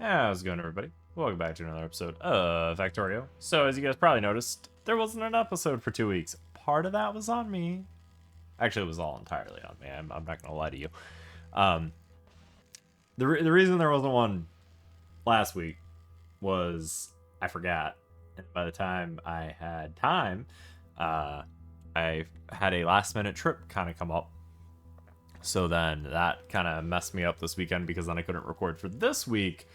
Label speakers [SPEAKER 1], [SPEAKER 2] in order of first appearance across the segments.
[SPEAKER 1] How's it going, everybody? Welcome back to another episode of Factorio. So, as you guys probably noticed, there wasn't an episode for 2 weeks. Part of that was on me. Actually, it was all entirely on me. I'm not going to lie to you. Um, the reason there wasn't one last week was I forgot. And by the time I had time, I had a last minute trip kind of come up. So then that kind of messed me up this weekend because then I couldn't record for this week.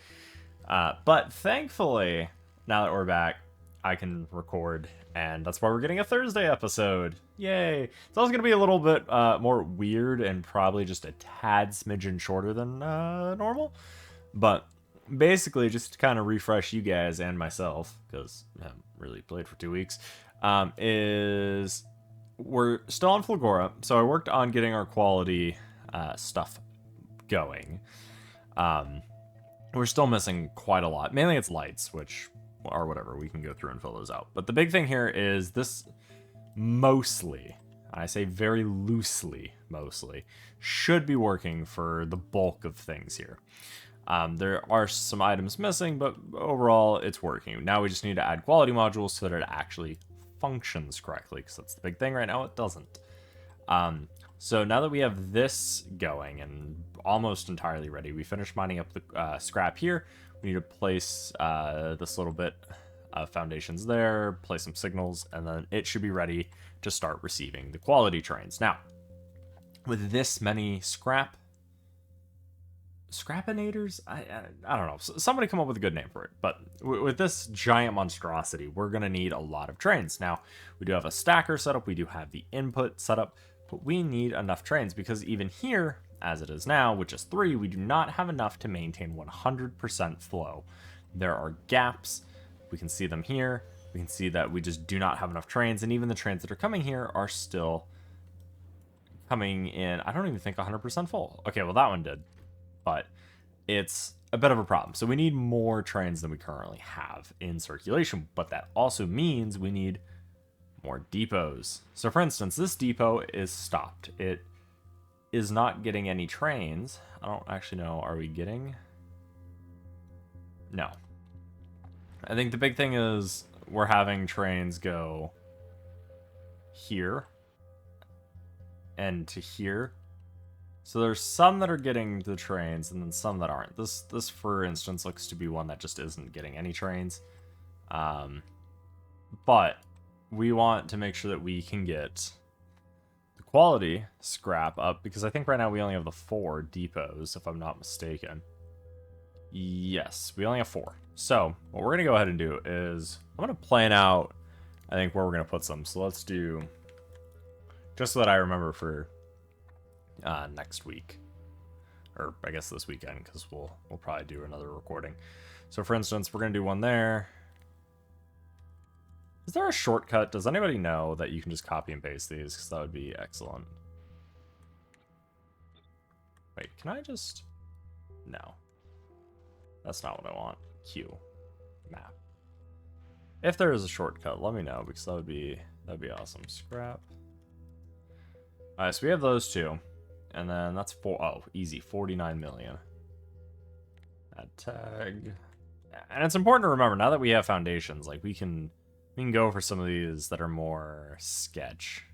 [SPEAKER 1] But thankfully, now that we're back, I can record, and that's why we're getting a Thursday episode. Yay! It's also going to be a little bit more weird and probably just a tad smidgen shorter than normal. But basically, just to kind of refresh you guys and myself, because I haven't really played for 2 weeks, is we're still on Flagora, so I worked on getting our quality stuff going. We're still missing quite a lot. Mainly it's lights, which are whatever. We can go through and fill those out. But the big thing here is this mostly, I say very loosely, mostly, should be working for the bulk of things here. There are some items missing, but overall it's working. Now we just need to add quality modules so that it actually functions correctly, because that's the big thing right now. It doesn't. So now that we have this going and almost entirely ready, we finished mining up the scrap here. We need to place this little bit of foundations there, place some signals, and then it should be ready to start receiving the quality trains. Now, with this many scrappinators, I don't know. Somebody come up with a good name for it. But with this giant monstrosity, we're going to need a lot of trains. Now, we do have a stacker set up. We do have the input set up. But we need enough trains because even here, as it is now, which is 3, we do not have enough to maintain 100% flow. There are gaps. We can see them here. We can see that we just do not have enough trains. And even the trains that are coming here are still coming in, I don't even think 100% full. Okay, well, that one did. But it's a bit of a problem. So we need more trains than we currently have in circulation. But that also means we need more depots. So for instance, this depot is stopped. It is not getting any trains. I don't actually know. Are we getting? No. I think the big thing is we're having trains go here and to here. So there's some that are getting the trains and then some that aren't. This for instance looks to be one that just isn't getting any trains. But we want to make sure that we can get the quality scrap up, because I think right now we only have the 4 depots, if I'm not mistaken. Yes, we only have 4. So what we're going to go ahead and do is I'm going to plan out, I think, where we're going to put some. So let's do, just so that I remember for next week, or I guess this weekend, because we'll probably do another recording. So for instance, we're going to do one there. Is there a shortcut? Does anybody know that you can just copy and paste these? Because that would be excellent. Wait, can I just... No. That's not what I want. Q. Map. If there is a shortcut, let me know, because that'd be awesome. Scrap. Alright, so we have those 2. And then that's 4... Oh, easy. 49 million. Add tag. And it's important to remember, now that we have foundations, like, we can go for some of these that are more sketch.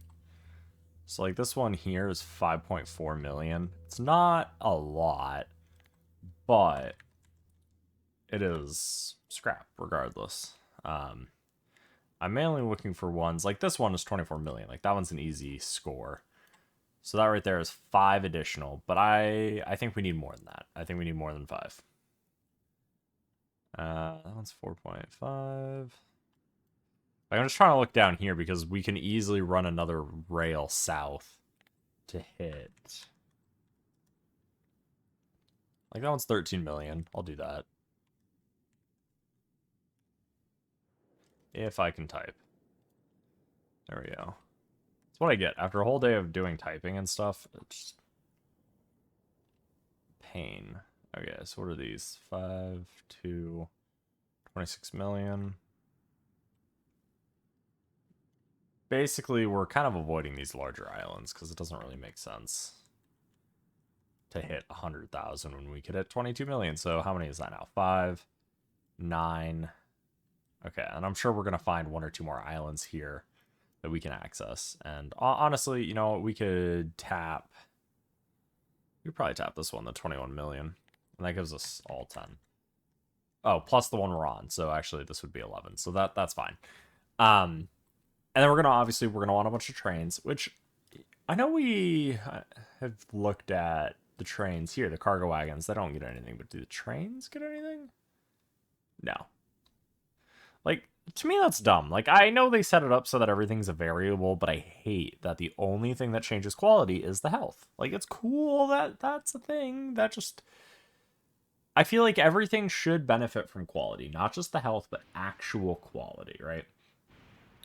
[SPEAKER 1] So like this one here is 5.4 million. It's not a lot, but it is scrap regardless. I'm mainly looking for ones like this one is 24 million. Like that one's an easy score. So that right there is 5 additional, but I think we need more than that. I think we need more than 5. That one's 4.5. I'm just trying to look down here because we can easily run another rail south to hit. Like that one's 13 million. I'll do that. If I can type. There we go. That's what I get. After a whole day of doing typing and stuff, it's pain. Okay, so what are these? 5 to 26 million. Basically, we're kind of avoiding these larger islands because it doesn't really make sense. to hit 100,000 when we could hit 22 million. So how many is that now? 5, 9. Okay, and I'm sure we're going to find 1 or 2 more islands here that we can access. And honestly, you know, we could tap... We could probably tap this one, the 21 million. And that gives us all 10. Oh, plus the one we're on. So actually, this would be 11. So that's fine. And then we're going to want a bunch of trains, which I know we have looked at the trains here, the cargo wagons. They don't get anything, but do the trains get anything? No. Like, to me, that's dumb. Like, I know they set it up so that everything's a variable, but I hate that the only thing that changes quality is the health. Like, it's cool that that's a thing. That just... I feel like everything should benefit from quality, not just the health, but actual quality, right?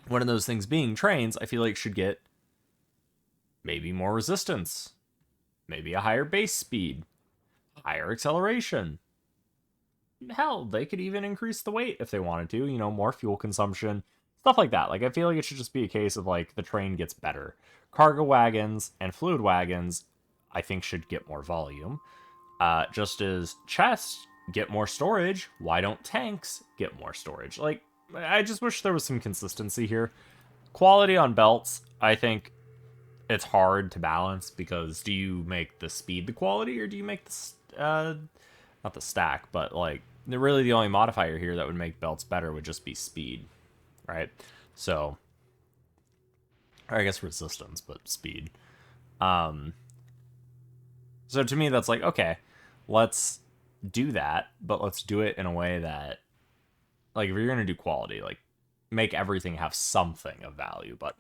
[SPEAKER 1] One of those things being trains, I feel like should get maybe more resistance, maybe a higher base speed, higher acceleration. Hell, they could even increase the weight if they wanted to, you know, more fuel consumption, stuff like that. Like, I feel like it should just be a case of, like, the train gets better. Cargo wagons and fluid wagons, I think, should get more volume. Just as chests get more storage, why don't tanks get more storage? Like, I just wish there was some consistency here. Quality on belts, I think it's hard to balance, because do you make the speed the quality, or do you make the, not the stack, but, like, really the only modifier here that would make belts better would just be speed, right? So, or I guess resistance, but speed. So to me, that's like, okay, let's do that, but let's do it in a way that, like, if you're going to do quality, like, make everything have something of value. But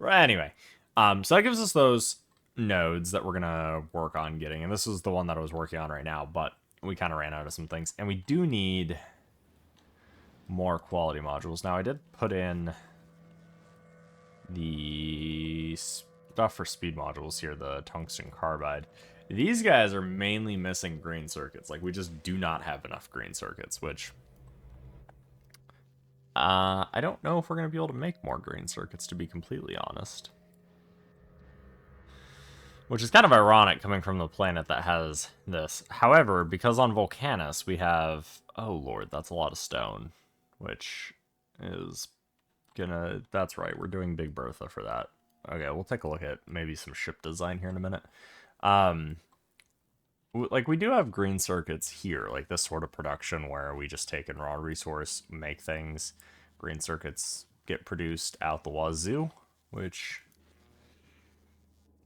[SPEAKER 1] anyway, so that gives us those nodes that we're going to work on getting. And this is the one that I was working on right now, but we kind of ran out of some things. And we do need more quality modules. Now, I did put in the stuff for speed modules here, the tungsten carbide. These guys are mainly missing green circuits. Like, we just do not have enough green circuits, which... I don't know if we're going to be able to make more green circuits, to be completely honest. Which is kind of ironic coming from the planet that has this. However, because on Volcanus we have... Oh, Lord, that's a lot of stone. Which is gonna... That's right, we're doing Big Bertha for that. Okay, we'll take a look at maybe some ship design here in a minute. Like, we do have green circuits here, like this sort of production where we just take in raw resource, make things. Green circuits get produced out the wazoo, which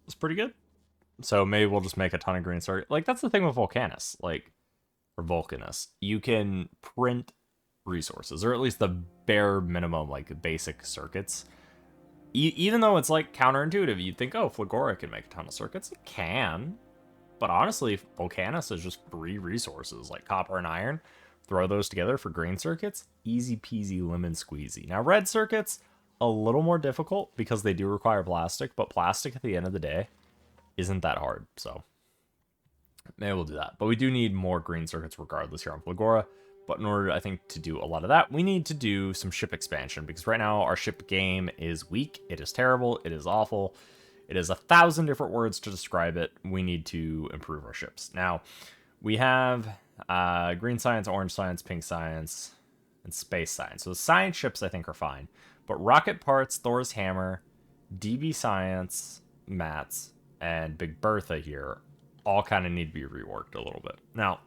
[SPEAKER 1] is pretty good. So maybe we'll just make a ton of green circuit. Like, that's the thing with Volcanus, like, or Vulcanus. You can print resources, or at least the bare minimum, like, basic circuits. Even though it's, like, counterintuitive, you'd think, oh, Flagora can make a ton of circuits. It can. But honestly, Volcanus is just free resources, like copper and iron. Throw those together for green circuits. Easy peasy lemon squeezy. Now, red circuits, a little more difficult because they do require plastic, but plastic at the end of the day isn't that hard. So maybe we'll do that. But we do need more green circuits regardless here on Flagora. But in order, I think, to do a lot of that, we need to do some ship expansion, because right now our ship game is weak. It is terrible. It is awful. It is 1,000 different words to describe it. We need to improve our ships. Now, we have green science, orange science, pink science, and space science. So the science ships, I think, are fine. But rocket parts, Thor's hammer, DB science, mats, and Big Bertha here all kind of need to be reworked a little bit. Now,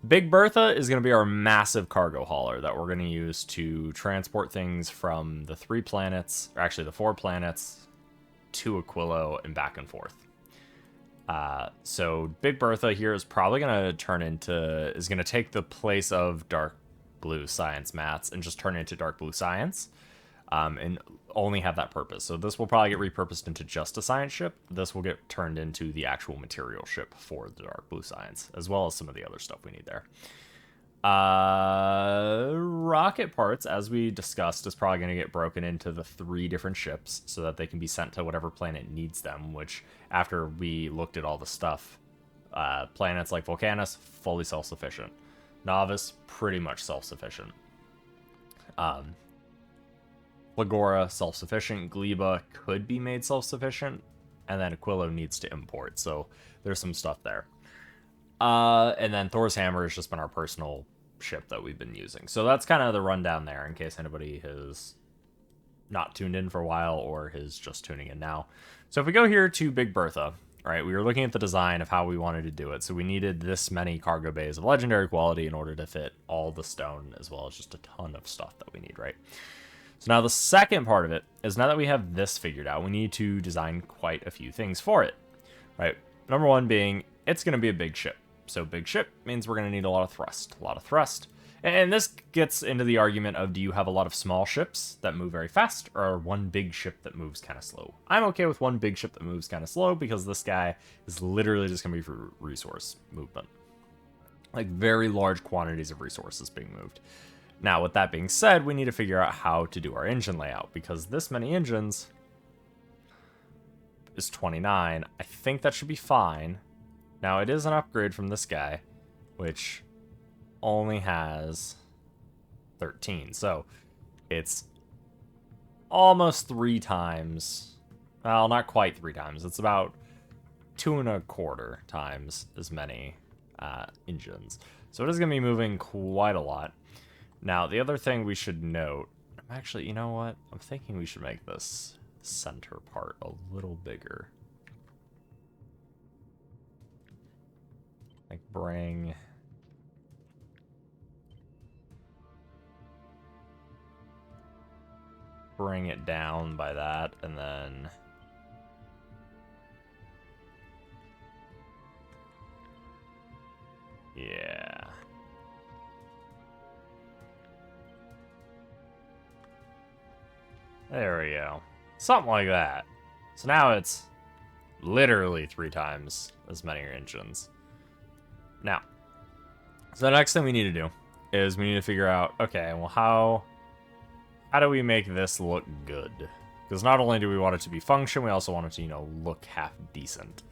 [SPEAKER 1] Big Bertha is going to be our massive cargo hauler that we're going to use to transport things from the 3 planets, or actually the 4 planets, to Aquilo and back and forth. So Big Bertha here is probably going to take the place of dark blue science mats and just turn it into dark blue science, and only have that purpose. So this will probably get repurposed into just a science ship. This will get turned into the actual material ship for the dark blue science, as well as some of the other stuff we need there. Rocket parts, as we discussed, is probably going to get broken into the 3 different ships so that they can be sent to whatever planet needs them, which, after we looked at all the stuff, planets like Volcanus, fully self-sufficient. Novice, pretty much self-sufficient. Flagora, self-sufficient. Gleba could be made self-sufficient. and then Aquilo needs to import. So there's some stuff there. And then Thor's Hammer has just been our personal ship that we've been using. So that's kind of the rundown there, in case anybody has not tuned in for a while or is just tuning in now. So if we go here to Big Bertha, right, we were looking at the design of how we wanted to do it. So we needed this many cargo bays of legendary quality in order to fit all the stone, as well as just a ton of stuff that we need, right? So now the second part of it is, now that we have this figured out, we need to design quite a few things for it, right? Number one being, it's going to be a big ship. So big ship means we're going to need a lot of thrust. And this gets into the argument of, do you have a lot of small ships that move very fast, or one big ship that moves kind of slow? I'm okay with one big ship that moves kind of slow, because this guy is literally just going to be for resource movement. Like, very large quantities of resources being moved. Now, with that being said, we need to figure out how to do our engine layout, because this many engines is 29. I think that should be fine. Now, it is an upgrade from this guy, which only has 13. So it's almost 3 times. Well, not quite 3 times. It's about 2.25 times as many engines. So it is going to be moving quite a lot. Now, the other thing we should note, actually, you know what? I'm thinking we should make this center part a little bigger. Like, bring it down by that, and then yeah. There we go. Something like that. So now it's literally 3 times as many engines. Now, so the next thing we need to do is we need to figure out, okay, well, how do we make this look good? Because not only do we want it to be function, we also want it to, you know, look half decent.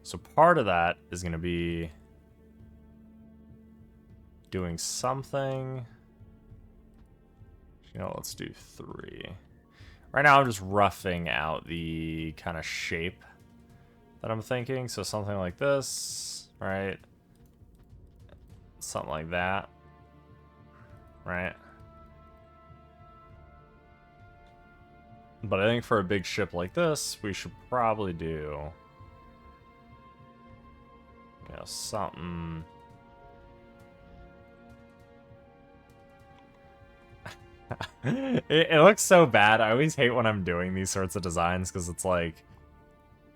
[SPEAKER 1] So part of that is going to be doing something. You know, let's do 3. Right now I'm just roughing out the kind of shape that I'm thinking. So something like this, right? Something like that, right? But I think for a big ship like this, we should probably do, you know, something. It looks so bad. I always hate when I'm doing these sorts of designs, because it's like,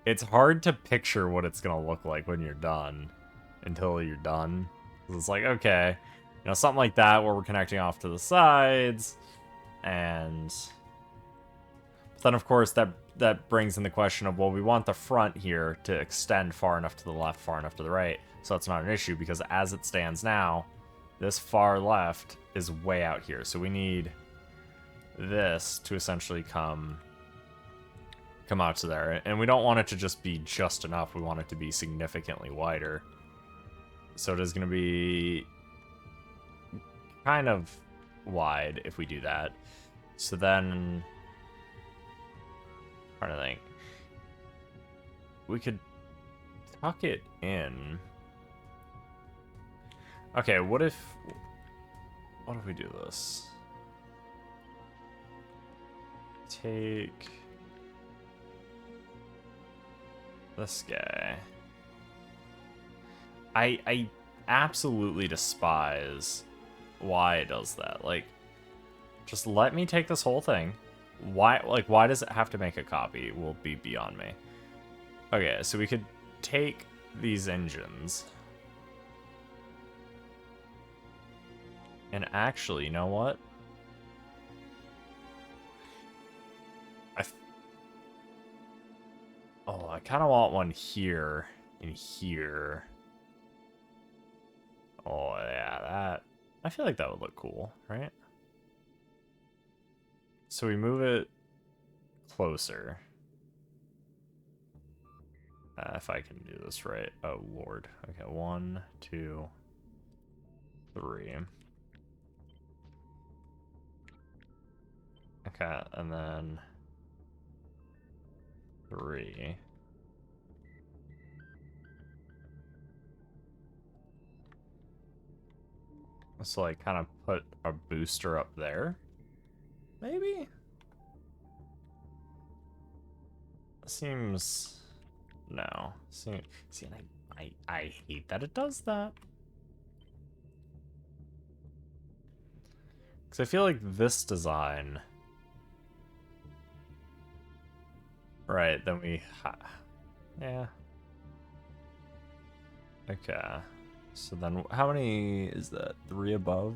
[SPEAKER 1] it's hard to picture what it's gonna look like when you're done until you're done. 'Cause it's like, okay, you know, something like that where we're connecting off to the sides, and then of course that brings in the question of, well, we want the front here to extend far enough to the left, far enough to the right, so that's not an issue, because as it stands now, this far left is way out here, so we need this to essentially come out to there. And we don't want it to just be just enough, we want it to be significantly wider. So it is going to be kind of wide if we do that. So then, I'm trying to think, we could tuck it in. Okay, what if we do this? Take this guy. I absolutely despise why it does that. Like, just let me take this whole thing. Why does it have to make a copy? Will be beyond me. Okay, so we could take these engines. And actually, you know what? I kind of want one here and here. Oh, yeah, that... I feel like that would look cool, right? So we move it closer. If I can do this right. Oh, Lord. Okay, 1, 2, 3. Okay, and then 3. So, like, kind of put a booster up there. Maybe? Seems... No. See, and I hate that it does that. Because I feel like this design... Right, then we... Yeah. Okay. So then, how many is that? 3 above?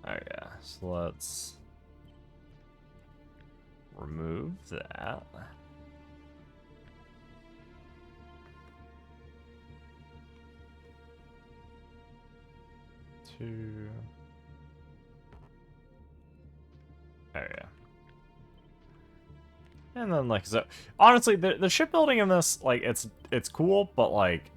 [SPEAKER 1] Oh yeah, so let's remove that. Two. Oh yeah. And then like so, honestly, the shipbuilding in this, like, it's cool, but like,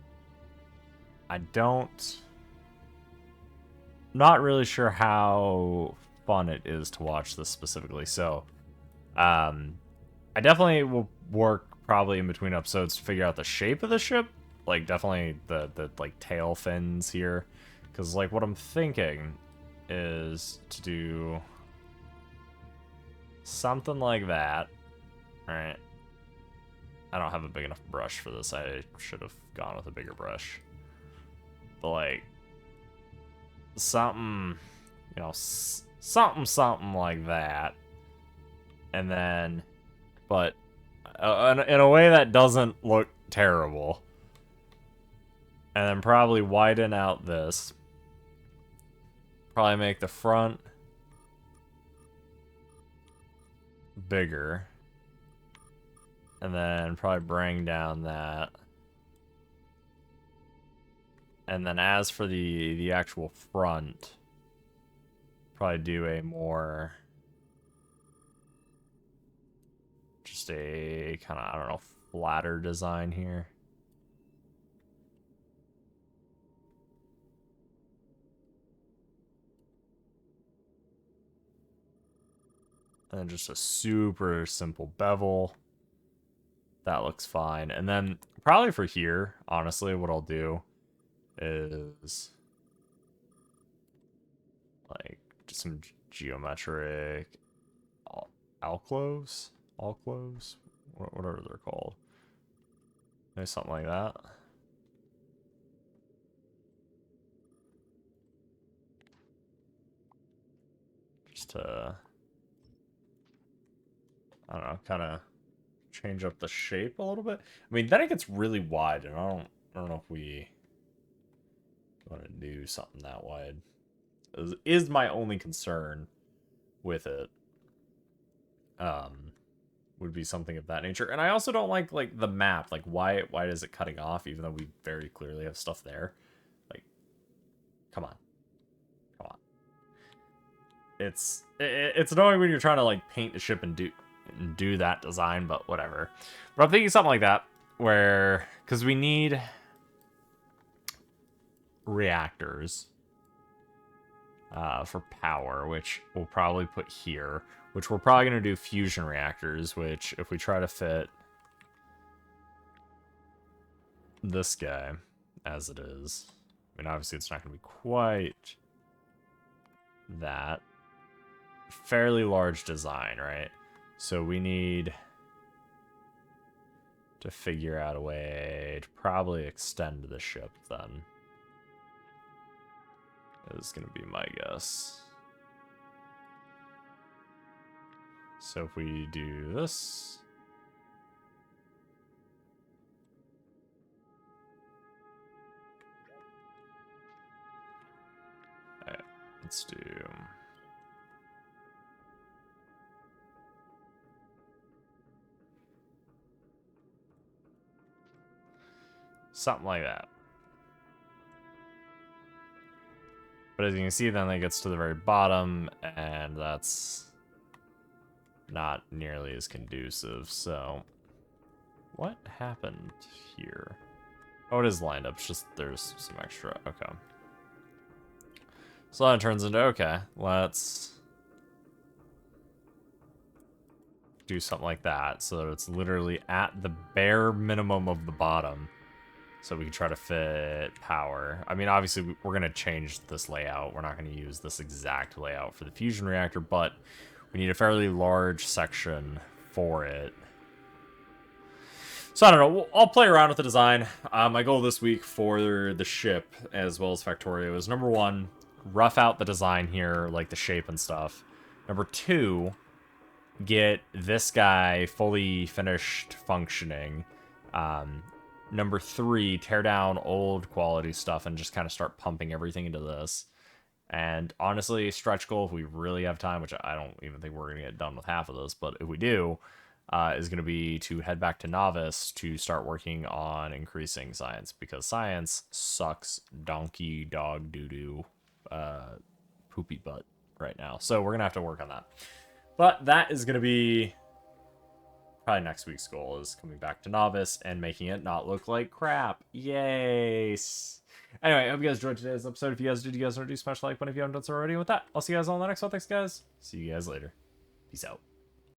[SPEAKER 1] not really sure how fun it is to watch this specifically. So, I definitely will work probably in between episodes to figure out the shape of the ship. Like, definitely the like tail fins here, because like what I'm thinking is to do something like that. Right. I don't have a big enough brush for this. I should have gone with a bigger brush. But like something, you know, something like that. And then, but in a way that doesn't look terrible. And then probably widen out this. Probably make the front bigger. And then probably bring down that. And then as for the actual front, probably do a more, just a kind of, I don't know, flatter design here. And then just a super simple bevel. That looks fine. And then probably for here, honestly, what I'll do is like just some geometric alcoves, whatever they're called. Maybe something like that. Just to, I don't know, kind of change up the shape a little bit. I mean, then it gets really wide, and I don't know if we want to do something that wide. Is my only concern with it. Would be something of that nature. And I also don't like the map. Like, why is it cutting off, even though we very clearly have stuff there? Like, come on. Come on. It's annoying when you're trying to like paint a ship and do that design, but whatever. But I'm thinking something like that, where, because we need reactors for power, which we'll probably put here, which we're probably going to do fusion reactors, which if we try to fit this guy as it is, I mean, obviously it's not going to be quite that. Fairly large design, right? So we need to figure out a way to probably extend the ship then. Is going to be my guess. So if we do this, alright, let's do something like that. But as you can see, then it gets to the very bottom, and that's not nearly as conducive. So what happened here? Oh, it is lined up. It's just there's some extra. Okay. So that turns into, okay, let's do something like that so that it's literally at the bare minimum of the bottom. So we can try to fit power. I mean, obviously, we're going to change this layout. We're not going to use this exact layout for the fusion reactor, but we need a fairly large section for it. So I don't know. I'll play around with the design. My goal this week for the ship, as well as Factorio, is number 1, rough out the design here, like the shape and stuff. Number 2, get this guy fully finished functioning. Number 3, tear down old quality stuff and just kind of start pumping everything into this. And honestly, stretch goal, if we really have time, which I don't even think we're going to get done with half of this, but if we do, is going to be to head back to Novice to start working on increasing science, because science sucks donkey dog doo-doo poopy butt right now. So we're going to have to work on that. But that is going to be probably next week's goal, is coming back to Novice and making it not look like crap. Yay! Anyway, I hope you guys enjoyed today's episode. If you guys did, you guys want to do smash the like button if you haven't done so already. And with that, I'll see you guys all in the next one. Thanks, guys. See you guys later. Peace out.